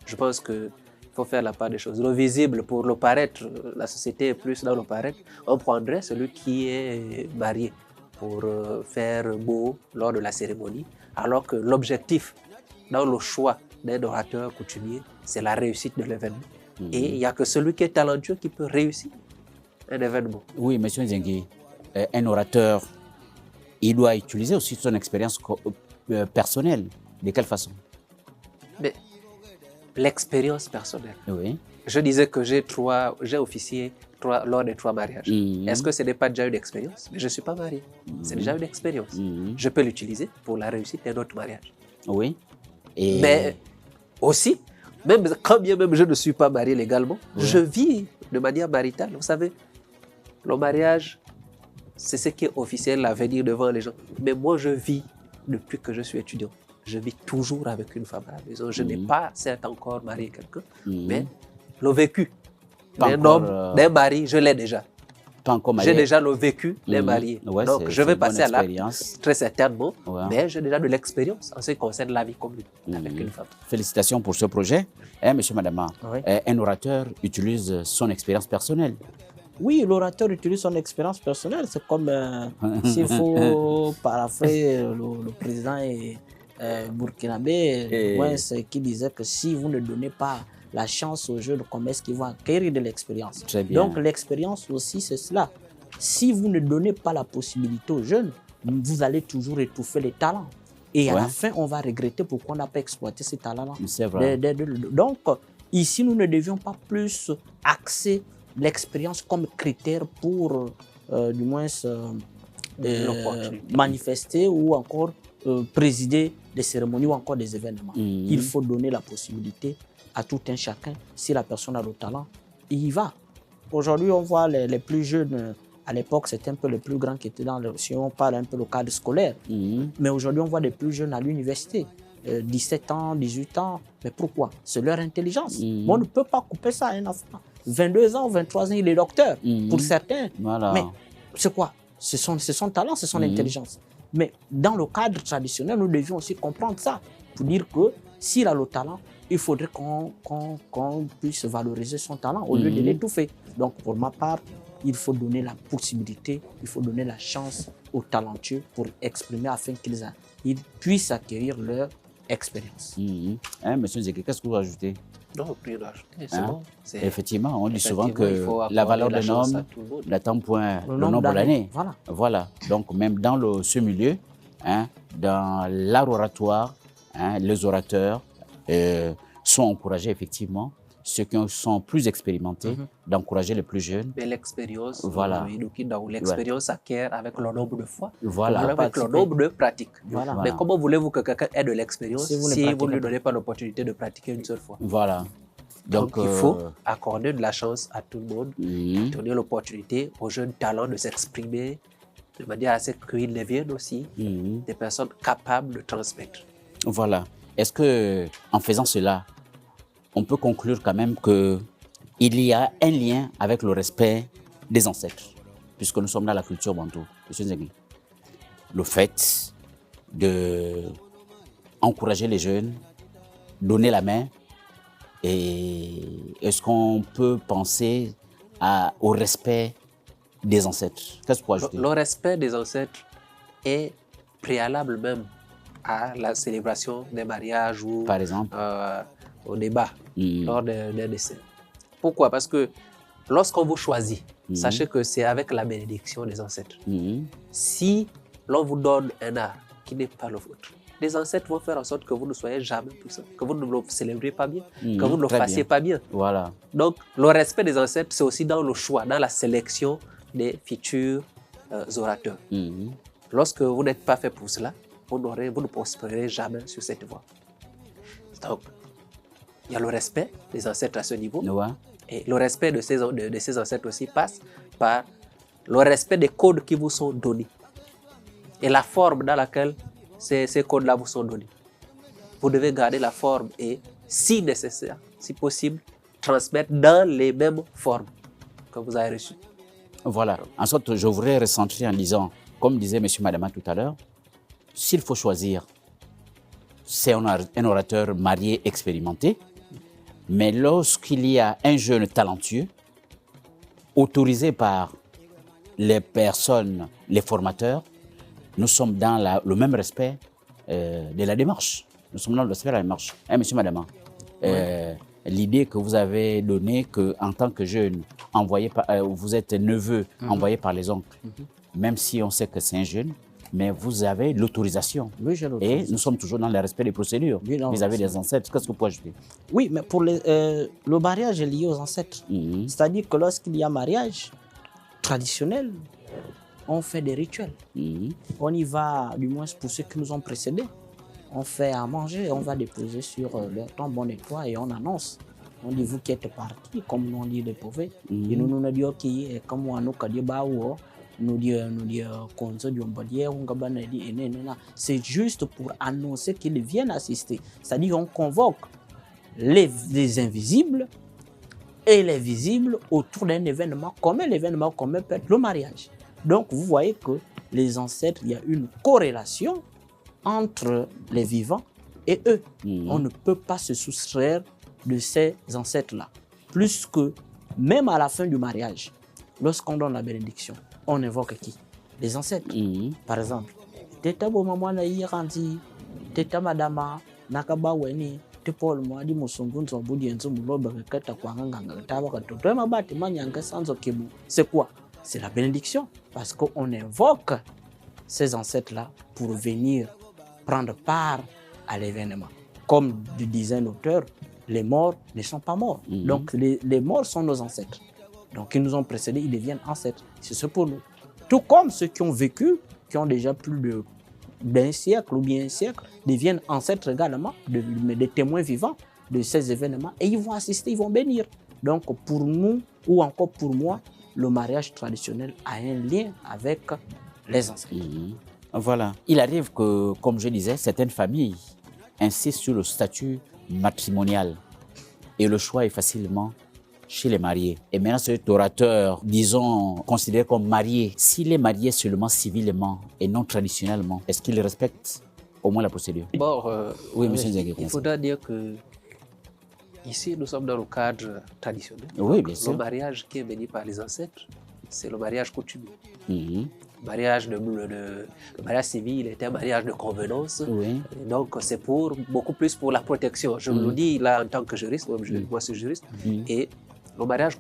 je pense qu'il faut faire la part des choses. Le visible, pour le paraître, la société est plus dans le paraître, on prendrait celui qui est marié pour faire beau lors de la cérémonie, alors que l'objectif dans le choix d'un orateur coutumier, c'est la réussite de l'événement. Et il n'y a que celui qui est talentueux qui peut réussir un événement. Oui, monsieur Nziengi, un orateur, il doit utiliser aussi son expérience personnelle. De quelle façon? L'expérience personnelle. Oui. Je disais que j'ai officié lors des 3 mariages. Est-ce que ce n'est pas déjà une expérience? Mais je ne suis pas marié. C'est déjà une expérience. Je peux l'utiliser pour la réussite d'un autre mariage. Oui. Et Mais aussi, même quand bien même je ne suis pas marié légalement, je vis de manière maritale. Vous savez, le mariage, c'est ce qui est officiel à venir devant les gens. Mais moi, je vis depuis que je suis étudiant. Je vis toujours avec une femme à la maison. Je n'ai pas, certes, encore marié quelqu'un, mais le vécu Pas d'un encore, homme, d'un mari, je l'ai déjà. pas encore marié. J'ai déjà le vécu d'un marié. Ouais, Donc, je vais une bonne passer à l'acte, expérience. très certainement, Ouais. mais j'ai déjà de l'expérience en ce qui concerne la vie commune avec une femme. Félicitations pour ce projet. Monsieur, madame, Oui. un orateur utilise son expérience personnelle. Oui, l'orateur utilise son expérience personnelle. C'est comme s'il faut paraphraser le président burkinabé, qui disait que si vous ne donnez pas la chance aux jeunes, comment est-ce qu'ils vont acquérir de l'expérience? Très bien. Donc l'expérience aussi, c'est cela. Si vous ne donnez pas la possibilité aux jeunes, vous allez toujours étouffer les talents. Et à la fin, on va regretter pourquoi on n'a pas exploité ces talents-là. C'est vrai. Donc, ici, nous ne devions pas plus axer l'expérience comme critère pour, du moins, manifester ou encore présider des cérémonies ou encore des événements. Il faut donner la possibilité à tout un chacun. Si la personne a le talent, il y va. Aujourd'hui, on voit les plus jeunes. À l'époque, c'était un peu les plus grands qui étaient dans le... Si on parle un peu le cadre scolaire. Mais aujourd'hui, on voit des plus jeunes à l'université. 17 ans, 18 ans. Mais pourquoi? C'est leur intelligence. Mais on ne peut pas couper ça à un enfant. 22 ans, 23 ans, il est docteur. Pour certains. Voilà. Mais c'est quoi? C'est son talent, c'est son intelligence. Mais dans le cadre traditionnel, nous devions aussi comprendre ça. Pour dire que s'il a le talent, il faudrait qu'on puisse valoriser son talent au lieu de l'étouffer. Donc, pour ma part, il faut donner la possibilité, il faut donner la chance aux talentueux pour exprimer afin qu'ils puissent acquérir leur expérience. Monsieur Zeki, qu'est-ce que vous ajoutez? Non, rien à ajouter, c'est bon. Effectivement, on dit souvent Effectivement, que la valeur d'un chance homme à tout le monde. n'attend point Le le nombre nombre d'années. d'années, Voilà. Donc, même dans ce milieu, dans l'art oratoire, les orateurs sont encouragés, effectivement, ceux qui sont plus expérimentés, d'encourager les plus jeunes. Mais l'expérience, Voilà. l'expérience s'acquiert avec le nombre de fois, Voilà. avec le nombre de pratiques. Voilà. Mais comment voulez-vous que quelqu'un ait de l'expérience Si vous ne si vous ne pratiquez lui pas. donnez pas l'opportunité de pratiquer une seule fois? Voilà. Donc, il faut accorder de la chance à tout le monde, donner l'opportunité aux jeunes talents de s'exprimer de manière à ce qu'ils deviennent aussi des personnes capables de transmettre. Voilà. Est-ce que, en faisant cela, on peut conclure quand même qu'il y a un lien avec le respect des ancêtres, puisque nous sommes dans la culture bantou, monsieur Nzegui. Le fait d'encourager les jeunes, donner la main, et est-ce qu'on peut penser au respect des ancêtres? Qu'est-ce que vous ajoutez? Le respect des ancêtres est préalable même à la célébration des mariages ou Par exemple, au débat lors d'un décès. Pourquoi? Parce que lorsqu'on vous choisit, sachez que c'est avec la bénédiction des ancêtres. Si l'on vous donne un art qui n'est pas le vôtre, les ancêtres vont faire en sorte que vous ne soyez jamais puissant, que vous ne le célébrez pas bien, que vous ne le fassiez pas bien. Voilà. Donc, le respect des ancêtres, c'est aussi dans le choix, dans la sélection des futurs orateurs. Lorsque vous n'êtes pas fait pour cela, vous ne prospérerez jamais sur cette voie. Donc, il y a le respect des ancêtres à ce niveau. Ouais. Et le respect de ces ancêtres aussi passe par le respect des codes qui vous sont donnés et la forme dans laquelle ces codes-là vous sont donnés. Vous devez garder la forme et, si nécessaire, si possible, transmettre dans les mêmes formes que vous avez reçues. Voilà. En sorte, je voudrais recentrer en disant, comme disait M. Madama tout à l'heure, s'il faut choisir, c'est un orateur marié expérimenté, mais lorsqu'il y a un jeune talentueux, autorisé par les personnes, les formateurs, nous sommes dans le même respect de la démarche. Nous sommes dans le respect de la démarche. Monsieur Madama, l'idée que vous avez donnée qu'en tant que jeune, vous êtes neveu envoyé par les oncles, même si on sait que c'est un jeune, mais vous avez l'autorisation. Oui, j'ai l'autorisation. Et nous sommes toujours dans le respect des procédures vis-à-vis des ancêtres. Qu'est-ce que vous pouvez ajouter? Oui, mais pour le mariage est lié aux ancêtres. C'est-à-dire que lorsqu'il y a mariage traditionnel, on fait des rituels. On y va, du moins pour ceux qui nous ont précédés. on fait à manger, on va déposer sur leur tombe, on nettoie et on annonce. On dit vous qui êtes partis, comme nous on dit les pauvres. Et nous nous disons qui comme on nous dit nous dit konzo du mbodier on gabana dit c'est juste pour annoncer qu'ils viennent assister. C'est-à-dire on convoque les invisibles et les visibles autour d'un événement commun. L'événement commun peut être le mariage. Donc vous voyez que les ancêtres, il y a une corrélation entre les vivants et eux. On ne peut pas se soustraire de ces ancêtres-là. Plus que même à la fin du mariage, lorsqu'on donne la bénédiction, on invoque qui? Les ancêtres. Par exemple, Teta Bomama na Yiranzi, Teta Madama, Nakaba Weni, Tepol Mwadi Musungunzo Budi Enzo Muloba Kata Kwanga Tabaka Totema Bati Manyanga Sanzo Kebu. C'est quoi? C'est la bénédiction. Parce qu'on invoque ces ancêtres-là pour venir prendre part à l'événement. Comme disait l'auteur, les morts ne sont pas morts. Donc les morts sont nos ancêtres. Donc ils nous ont précédés, ils deviennent ancêtres. C'est ce pour nous. Tout comme ceux qui ont vécu, qui ont déjà plus d'un siècle ou bien un siècle, deviennent ancêtres également, des témoins vivants de ces événements. Et ils vont assister, ils vont bénir. Donc pour nous, ou encore pour moi, le mariage traditionnel a un lien avec les ancêtres. Voilà. Il arrive que, comme je disais, certaines familles insistent sur le statut matrimonial. Et le choix est facilement chez les mariés. Et maintenant, cet orateur, disons, considéré comme marié, s'il est marié seulement civilement et non traditionnellement, est-ce qu'il respecte au moins la procédure? Bon, oui, monsieur Nzengé. Il faudra dire que ici, nous sommes dans le cadre traditionnel. Oui, bien sûr. Le mariage qui est béni par les ancêtres, c'est le mariage coutumier. Le mariage civil est un mariage de convenance. Oui. Donc, c'est beaucoup plus pour la protection. Je me le dis là en tant que juriste, moi je suis juriste. Et le mariage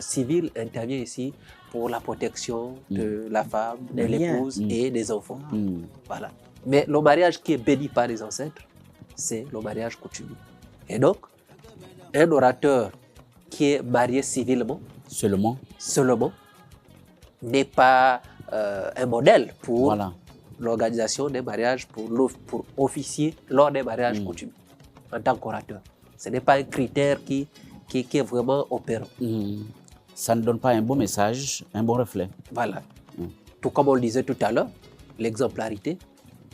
civil intervient ici pour la protection de la femme, de l'épouse et des enfants. Voilà. Mais le mariage qui est béni par les ancêtres, c'est le mariage coutumier. Et donc, un orateur qui est marié civilement, seulement n'est pas un modèle pour l'organisation des mariages, pour officier lors des mariages coutumiers en tant qu'orateur. Ce n'est pas un critère qui est vraiment opérant. Ça ne donne pas un bon message, un bon reflet. Voilà. Tout comme on le disait tout à l'heure, l'exemplarité,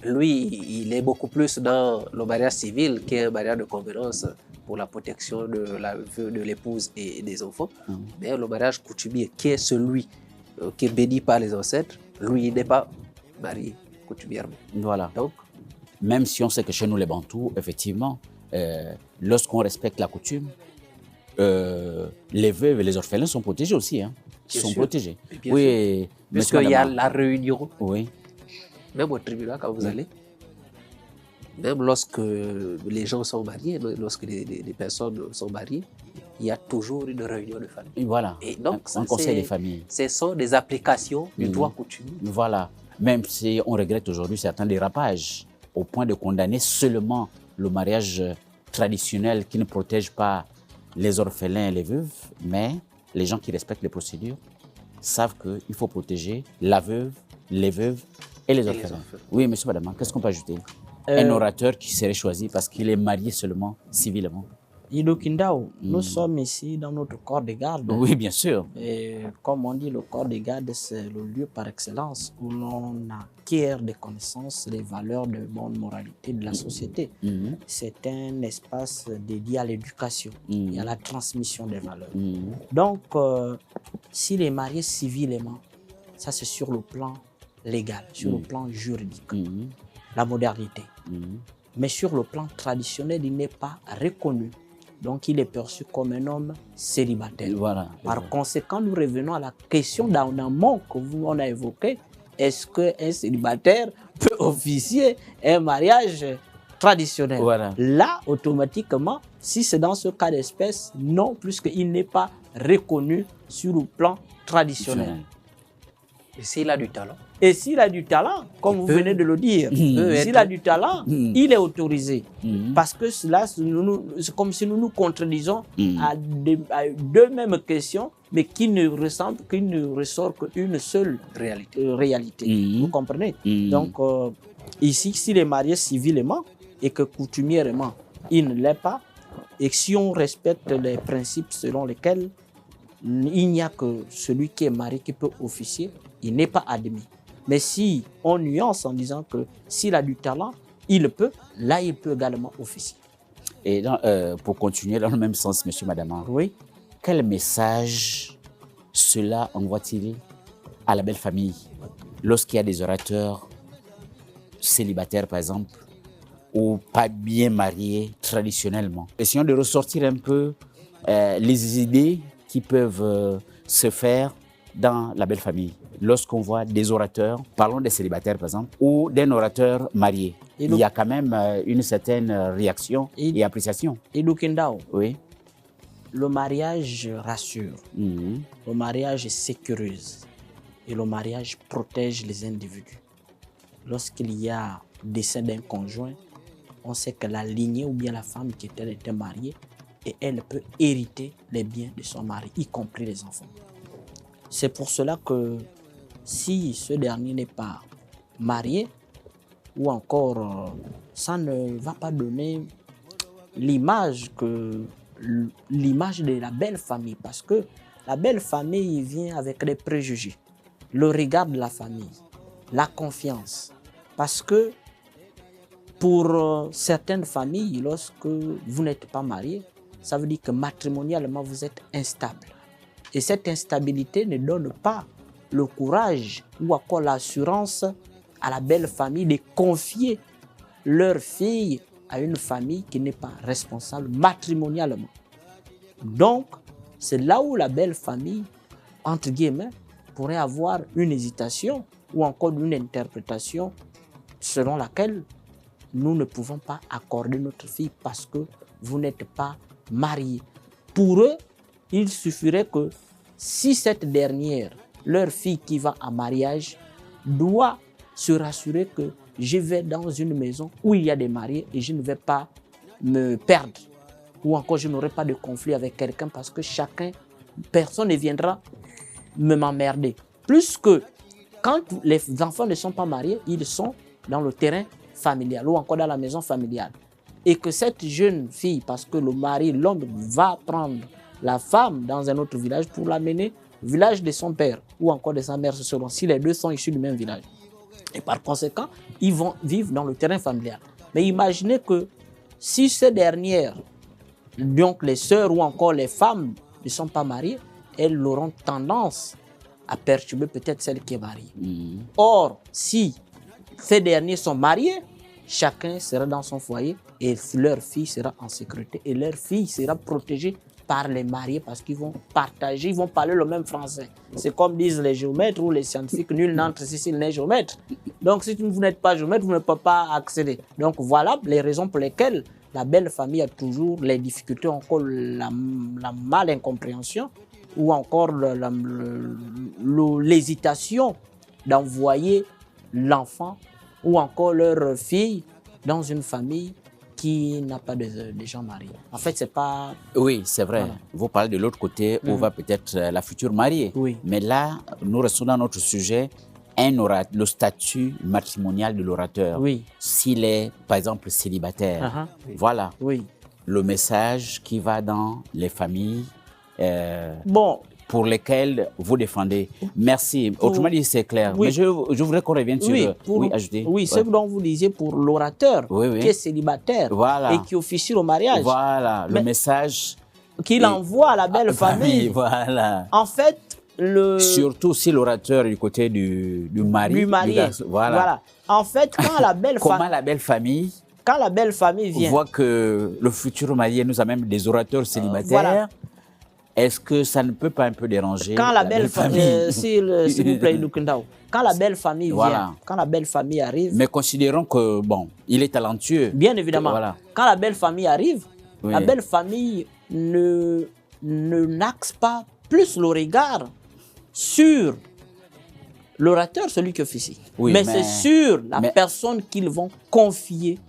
lui, il est beaucoup plus dans le mariage civil qui est un mariage de convenance pour la protection de l'épouse et des enfants. Mais le mariage coutumier, qui est celui qui est béni par les ancêtres, lui, il n'est pas marié coutumièrement. Voilà. Donc, même si on sait que chez nous, les Bantous, effectivement, lorsqu'on respecte la coutume, les veuves et les orphelins sont protégés aussi. Ils sont protégés. Oui, puisqu'il y a la réunion. Oui. Même au tribunal, quand vous allez, même lorsque les gens sont mariés, lorsque les personnes sont mariées, il y a toujours une réunion de famille. Et voilà, et donc, un conseil des familles. Ce sont des applications du droit coutumier. Voilà, même si on regrette aujourd'hui certains dérapages, au point de condamner seulement le mariage traditionnel qui ne protège pas les orphelins et les veuves, mais les gens qui respectent les procédures savent qu'il faut protéger la veuve, les veuves et les orphelins. Oui, monsieur, madame, qu'est-ce qu'on peut ajouter? Un orateur qui serait choisi parce qu'il est marié seulement civilement. Ido Kindao, nous sommes ici dans notre corps de garde. Oui, bien sûr. Et comme on dit, le corps de garde, c'est le lieu par excellence où l'on acquiert des connaissances, les valeurs de bonne moralité de la société. C'est un espace dédié à l'éducation et à la transmission des valeurs. Donc, s'il est marié civilement, ça c'est sur le plan légal, sur le plan juridique, la modernité. Mais sur le plan traditionnel, il n'est pas reconnu. Donc, il est perçu comme un homme célibataire. Voilà. Par conséquent, nous revenons à la question d'amont que on a évoquée. Est-ce qu'un célibataire peut officier un mariage traditionnel? Voilà. Là, automatiquement, si c'est dans ce cas d'espèce, non, puisqu'il n'est pas reconnu sur le plan traditionnel. Et s'il a du talent? Et s'il a du talent, comme vous venez de le dire, s'il a du talent, il est autorisé. Parce que cela, c'est comme si nous nous contredisons à deux mêmes questions, mais qui ne ressort qu'une seule réalité. Vous comprenez? Donc, Ici, s'il est marié civilement et que coutumièrement, il ne l'est pas, et si on respecte les principes selon lesquels il n'y a que celui qui est marié qui peut officier, il n'est pas admis. Mais si on nuance en disant que s'il a du talent, il peut, là il peut également officier. Et pour continuer dans le même sens, monsieur, madame, Oui. Quel message cela envoie-t-il à la belle famille lorsqu'il y a des orateurs célibataires, par exemple, ou pas bien mariés traditionnellement? Essayons de ressortir un peu les idées qui peuvent se faire dans la belle famille. Lorsqu'on voit des orateurs, parlons des célibataires par exemple, ou d'un orateur marié, il y a quand même une certaine réaction et appréciation. Et Lukindao, oui. Le mariage rassure, le mariage sécurise et le mariage protège les individus. Lorsqu'il y a décès d'un conjoint, on sait que la lignée ou bien la femme qui était mariée, et elle peut hériter les biens de son mari, y compris les enfants. C'est pour cela que si ce dernier n'est pas marié, ou encore ça ne va pas donner l'image de la belle famille, parce que la belle famille vient avec des préjugés, le regard de la famille, la confiance, parce que pour certaines familles, lorsque vous n'êtes pas marié, ça veut dire que matrimonialement vous êtes instable. Et cette instabilité ne donne pas le courage ou encore l'assurance à la belle famille de confier leur fille à une famille qui n'est pas responsable matrimonialement. Donc, c'est là où la belle famille, entre guillemets, pourrait avoir une hésitation ou encore une interprétation selon laquelle nous ne pouvons pas accorder notre fille parce que vous n'êtes pas marié. Pour eux, il suffirait que si cette dernière, leur fille qui va en mariage, doit se rassurer que je vais dans une maison où il y a des mariés et je ne vais pas me perdre. Ou encore je n'aurai pas de conflit avec quelqu'un parce que personne ne viendra m'emmerder. Plus que quand les enfants ne sont pas mariés, ils sont dans le terrain familial ou encore dans la maison familiale. Et que cette jeune fille, parce que le mari, l'homme va prendre la femme dans un autre village pour l'amener au village de son père ou encore de sa mère, selon si les deux sont issus du même village. Et par conséquent, ils vont vivre dans le terrain familial. Mais imaginez que si ces dernières, donc les sœurs ou encore les femmes ne sont pas mariées, elles auront tendance à perturber peut-être celle qui est mariée. Or, si ces derniers sont mariés, chacun sera dans son foyer et leur fille sera en sécurité et leur fille sera protégée par les mariés parce qu'ils vont partager, ils vont parler le même français. C'est comme disent les géomètres ou les scientifiques, nul n'entre ici s'il n'est géomètre. Donc si vous n'êtes pas géomètre, vous ne pouvez pas accéder. Donc voilà les raisons pour lesquelles la belle famille a toujours les difficultés, encore la mal-incompréhension ou encore l'hésitation d'envoyer l'enfant ou encore leur fille dans une famille qui n'a pas de gens mariés. En fait, c'est pas... Oui, c'est vrai. Voilà. Vous parlez de l'autre côté où va peut-être la future mariée. Oui. Mais là, nous restons dans notre sujet, le statut matrimonial de l'orateur. Oui. S'il est, par exemple, célibataire. Voilà. Oui. Le message qui va dans les familles bon. pour lesquelles vous défendez. Merci. Autrement dit, c'est clair. Oui. Mais je voudrais qu'on revienne sur... ajouter. Oui, ce dont vous disiez pour l'orateur qui est célibataire et qui officie au mariage. Voilà, le message... qu'il envoie à la belle famille. Voilà. En fait, surtout si l'orateur est du côté du mari. Du marié. Voilà. En fait, quand la belle famille... Comment la belle famille... Quand la belle famille vient... voit que le futur marié nous a même des orateurs célibataires. Est-ce que ça ne peut pas un peu déranger quand la belle famille s'il vous plaît, Lukindao, quand la belle famille vient, quand la belle famille arrive... Mais considérons que, bon, il est talentueux. Bien évidemment. Quand la belle famille arrive, la belle famille n'axe pas plus le regard sur l'orateur, celui qui officie. Mais c'est sur la personne qu'ils vont confier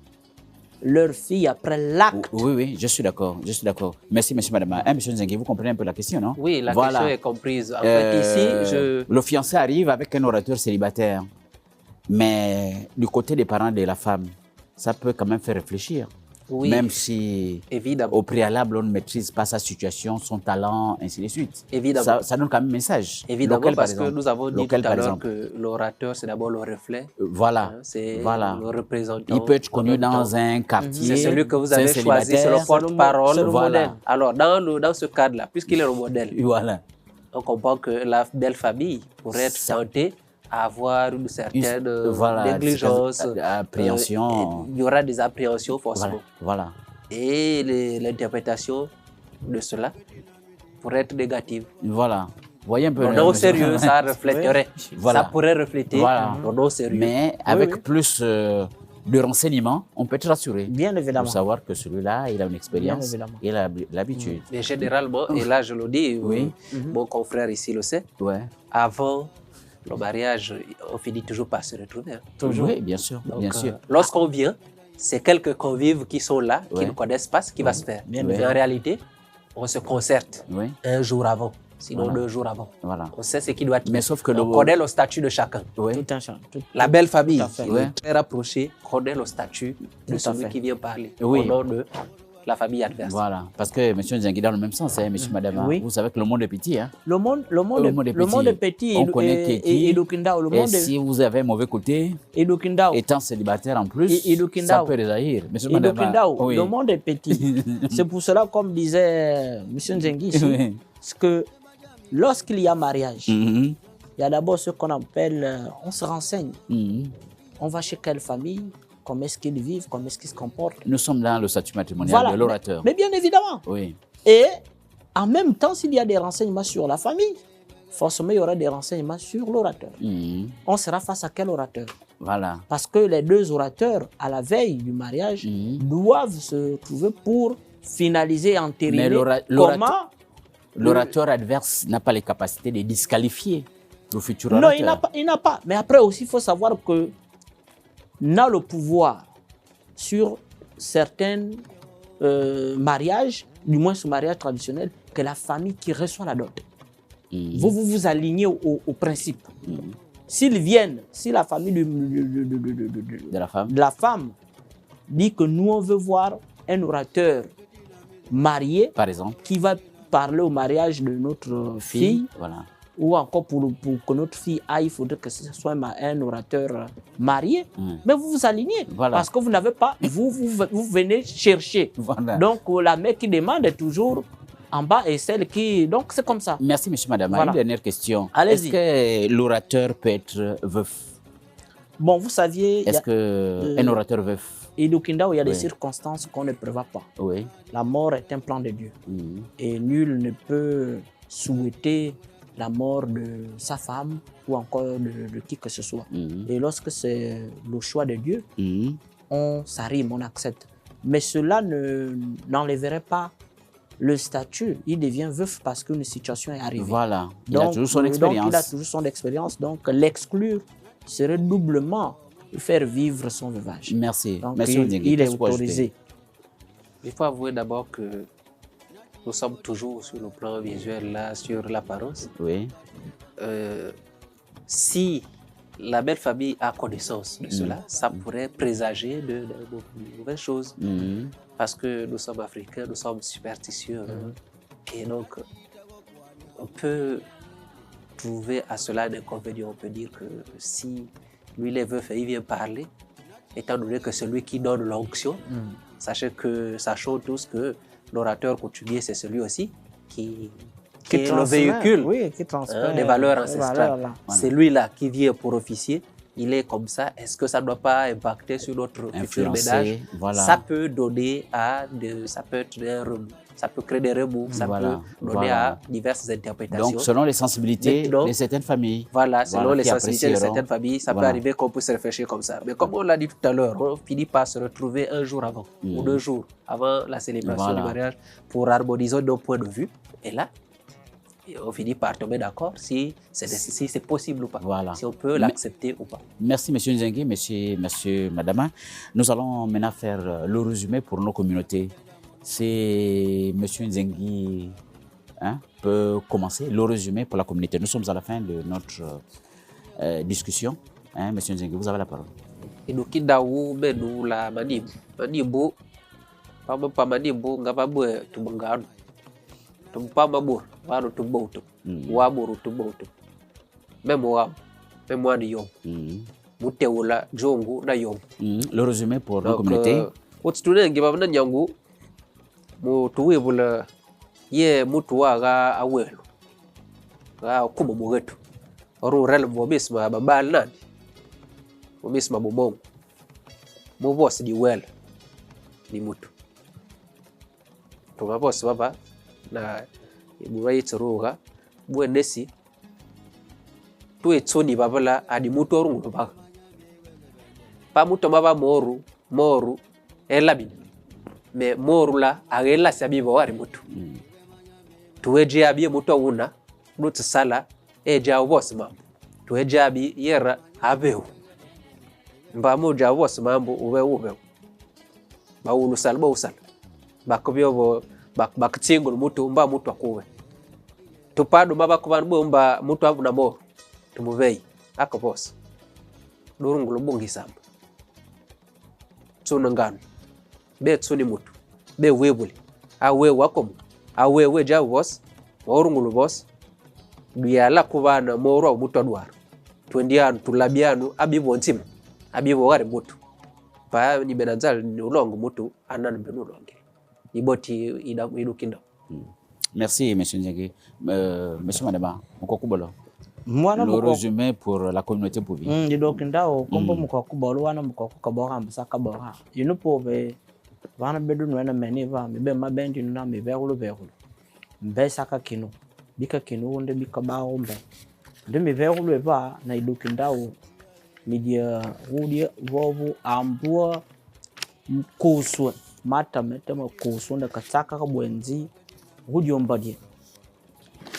leur fille après l'acte. Oui, je suis d'accord. Merci, madame. Monsieur Nzengue, vous comprenez un peu la question, non? Oui, la question est comprise. En fait, ici, le fiancé arrive avec un orateur célibataire. Mais du côté des parents de la femme, ça peut quand même faire réfléchir. Oui, Même si évidemment. au préalable, on ne maîtrise pas sa situation, son talent, ainsi de suite. Évidemment. Ça donne quand même un message. Évidemment, Local, parce par exemple. que nous avons dit Local, tout à par l'heure exemple. que l'orateur, c'est d'abord le reflet. Voilà. Hein, c'est Voilà. le représentant. Il peut être en connu même temps. dans un quartier. C'est celui que vous c'est un avez choisi, c'est le célibataire. porte-parole. c'est le modèle. Alors, dans ce cadre-là, puisqu'il est le modèle, Voilà. on comprend que la belle famille pourrait être Ça- tentée à avoir une certaine Voilà, négligence. appréhension. Il y aura des appréhensions forcément. Voilà. Et l'interprétation de cela pourrait être négative. Voilà. Vous voyez un peu. Non, au sérieux, ça reflèterait. Voilà. Ça pourrait refléter Voilà. non sérieux. Mais avec oui. plus de renseignements, on peut être rassuré. Bien évidemment. Pour savoir que celui-là, il a une expérience évidemment. et il a l'habitude. Mais généralement, et là je le dis, Oui. mon confrère ici le sait, Ouais. avant le mariage, on finit toujours par se retrouver. Hein. Toujours. Oui, bien sûr. Donc, bien sûr. lorsqu'on vient, c'est quelques convives qui sont là, qui Ouais. ne connaissent pas ce qui va se faire. Bien Mais évidemment. en réalité, on se concerte Oui. un jour avant, sinon Voilà. 2 jours avant. Voilà. On sait ce qui doit être. Mais sauf que on connaît le statut de chacun. Oui. Tout un champ. La belle famille, Tout à fait. qui Ouais. est très rapprochée, connaît le statut de Tout à celui fait. qui vient parler Oui. au nom de la famille adverse. Voilà. Parce que monsieur Nzengui, dans le même sens, hein, monsieur, madame, hein, Oui. vous savez que le monde est petit. Hein. Le monde est petit. On connaît qui est qui. Et Lukindao, le Et monde si vous avez un mauvais côté, et Lukindao. étant célibataire en plus, Et Lukindao. ça peut réagir. Monsieur, Et madame, Lukindao, oui. le monde est petit. C'est pour cela, comme disait M. Nzengi ici, Oui. c'est que lorsqu'il y a mariage, Mhm. il y a d'abord ce qu'on appelle, on se renseigne. Mhm. On va chez quelle famille, comment est-ce qu'ils vivent, comment est-ce qu'ils se comportent. Nous sommes dans le statut matrimonial de l'orateur. Mais bien évidemment. Oui. Et en même temps, s'il y a des renseignements sur la famille, forcément, il y aura des renseignements sur l'orateur. Mhm. On sera face à quel orateur? Voilà. Parce que les deux orateurs, à la veille du mariage, Mhm. doivent se trouver pour finaliser et entériner Mais comment... l'orateur adverse n'a pas les capacités de disqualifier le futur Non, orateur. il n'a pas. Mais après aussi, il faut savoir que n'a le pouvoir sur certains mariages, du moins ce mariage traditionnel, que la famille qui reçoit la dot. Mhm. Vous alignez au principe. S'ils viennent, si la famille De la femme. de la femme dit que nous, on veut voir un orateur marié Par exemple. qui va parler au mariage de notre fille, Voilà. ou encore pour que notre fille aille, il faudrait que ce soit un orateur marié. Mm. Mais vous vous alignez Voilà. parce que vous n'avez pas, vous venez chercher. Voilà. Donc la mère qui demande est toujours en bas et celle qui... Donc c'est comme ça. Merci, monsieur, madame. Voilà. Une dernière question. Allez-y. Est-ce que l'orateur peut être veuf? Bon, vous saviez, Est-ce qu'un orateur veuf? il y a des Oui. circonstances qu'on ne prévoit pas. Oui. La mort est un plan de Dieu. Mhm. Et nul ne peut souhaiter la mort de sa femme ou encore de qui que ce soit. Mhm. Et lorsque c'est le choix de Dieu, Mhm. on s'arrime, on accepte. Mais cela n'enlèverait pas le statut. Il devient veuf parce qu'une situation est arrivée. Voilà. Il a toujours son donc, expérience. il a toujours son expérience. Donc l'exclure serait doublement faire vivre son veuvage. Merci. Donc Merci, il Odingue. est Qu'est-ce que vous autorisé. ajoutez? Il faut avouer d'abord que nous sommes toujours sur le plan visuel, là, sur l'apparence. Oui. Si la belle famille a connaissance de cela, ça pourrait présager de mauvaises choses. Mhm. Parce que nous sommes africains, nous sommes superstitieux. Hein. Et donc, on peut trouver à cela un inconvénient. On peut dire que si lui, il est veuf et il vient parler, étant donné que celui qui donne l'onction, sachons tous que l'orateur coutumier, c'est celui aussi qui est le véhicule oui, qui transfère des valeurs les ancestrales. valeurs, là. C'est lui-là qui vient pour officier. Il est comme ça. Est-ce que ça ne doit pas impacter sur notre futur Influencer, ménage? voilà. Ça peut donner ça peut être ça peut créer des remous, ça Voilà, peut donner voilà. à diverses interprétations. Donc, selon les sensibilités Maintenant, de certaines familles. Voilà, selon Voilà, les qui sensibilités de apprécieront. certaines familles, ça Voilà. peut arriver qu'on puisse réfléchir comme ça. Mais comme on l'a dit tout à l'heure, on finit par se retrouver un jour avant ou 2 jours avant la célébration Voilà. du mariage pour harmoniser nos points de vue. Et là, on finit par tomber d'accord si c'est possible ou pas, Voilà. si on peut l'accepter ou pas. Merci, monsieur Nzengi, monsieur Madama. Nous allons maintenant faire le résumé pour nos communautés. Si monsieur Nzengi peut commencer le résumé pour la communauté. Nous sommes à la fin de notre discussion. Hein, Monsieur Nzengue, vous avez la parole. Idukindawu benu la manimbu. Manimbu, pa manimbu ngababwe tubangano. Tumpa mabur, wano tumbautu. Waburu tumbautu. Memo wani yom. Muteula jongu na yom. Le résumé pour la communauté. Otstune ngibabana nyangu mutuwibula ye mutuwaga awelu. Ga kuma mugetu. Oru rel bobisma babal nani. Bobisma bomongo. Mo boss di well ni mutu. Tunga boss baba na iburai tsuruga bwe nesi tuwe tsoni babala adi mutu orungu baba. Pa mutu baba moru elabin. Me moru la agela sabibo wari mutu. Tuweje abi mutu una nutu sala eja boss mambo. Tuweje abi yera abeu. Mba moja boss mambo uwe. Ba ulu salba usal. Bakobyo baktsingul mutu mba mutu akuwe. Tupadu baba kubanbu mba mutu abu na moru. Tumuvei aka boss. Durungulu bungi samba. Tsuna ngano. Be tsuni mutu. Be webuli. Awe wakomu. Awe ja boss. Orungulu boss. Duyala kubana moru au mutu adwaru. Twendianu tulabianu abibo ntimu. Abibo wari mutu. Pa ni benazal ni ulongo mutu ananu benu ulonge. Iboti idukinda. Merci, Monsieur Nzengue. Monsieur Madema, Mukokubolo. Le résumé pour la communauté Pouvi. Idukinda o kombo Mukokubolo wana Mukokukabora mbasa kabora. Inu pove vana bedu nwena meniva mibe mabendi nuna mivegulu. Mbe saka kinu. Bika kinu unde bika bao mbe. Nde mivegulu eva na idukinda o media rudia vovu ambua kuswe mata metema kusunda kataka kabwenzi hudiombadie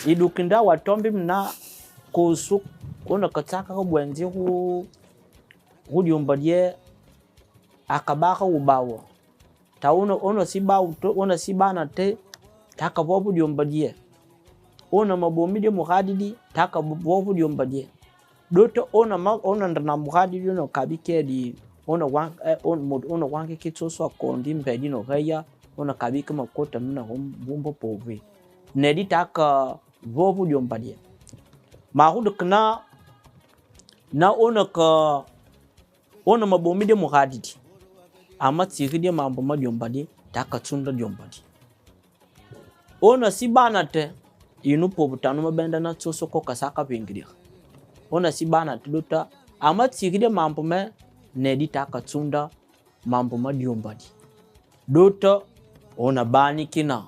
idukinda watombi mna kusu kuna kataka kabwenzi hudiombadie akabaka ubawo tauna sibana te taka vovu diombadie ona mabomide muhadidi taka vovu diombadie doto ona ndana muhadidi no kabike di ona wange kitsoso akondi mbedi no gaya ona kabike makota mna bumbo pove nedi taka vovu diombadie mahudu kana na ona mabomide muhadidi ama tigide mambo madiombadie taka tsunda diombadie ona sibana te inu pobutanu mabenda na tsoso ko kasaka pingidia ona sibana tudota ama tigide mambo me nedi taka tsunda mambo madiombadi dota ona bani kina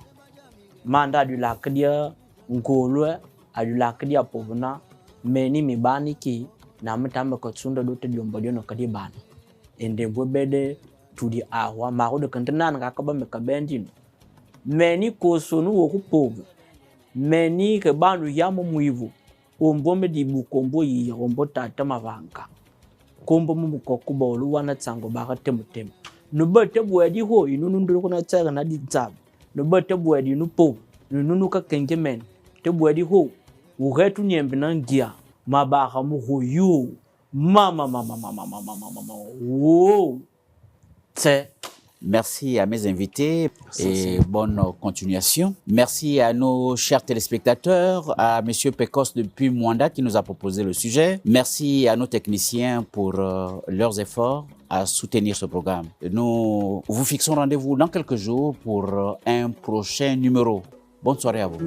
manda adulakdia ngolwe adulakdia povuna meni mi bani ki na mtamba ko tsunda dota diombadi no kadi bani ende bobede tudi awa mahude kantana ngakaba mekabendino meni ko sonu woku povu meni ke banu yamo muivu ombome di bukombo yi ombo tata mavanga kombo Mukokubolo wana tsango baka temutem no bete bwedi ho inunu nduru na tsaka na ditsab no bete bwedi no po nunu ka kengemen te bwedi ho ugetu nyembe na ngia mabaka mu hoyo mama wo tse. Merci à mes invités et bonne continuation. Merci à nos chers téléspectateurs, à Monsieur Pecos depuis Mwanda qui nous a proposé le sujet. Merci à nos techniciens pour leurs efforts à soutenir ce programme. Nous vous fixons rendez-vous dans quelques jours pour un prochain numéro. Bonne soirée à vous.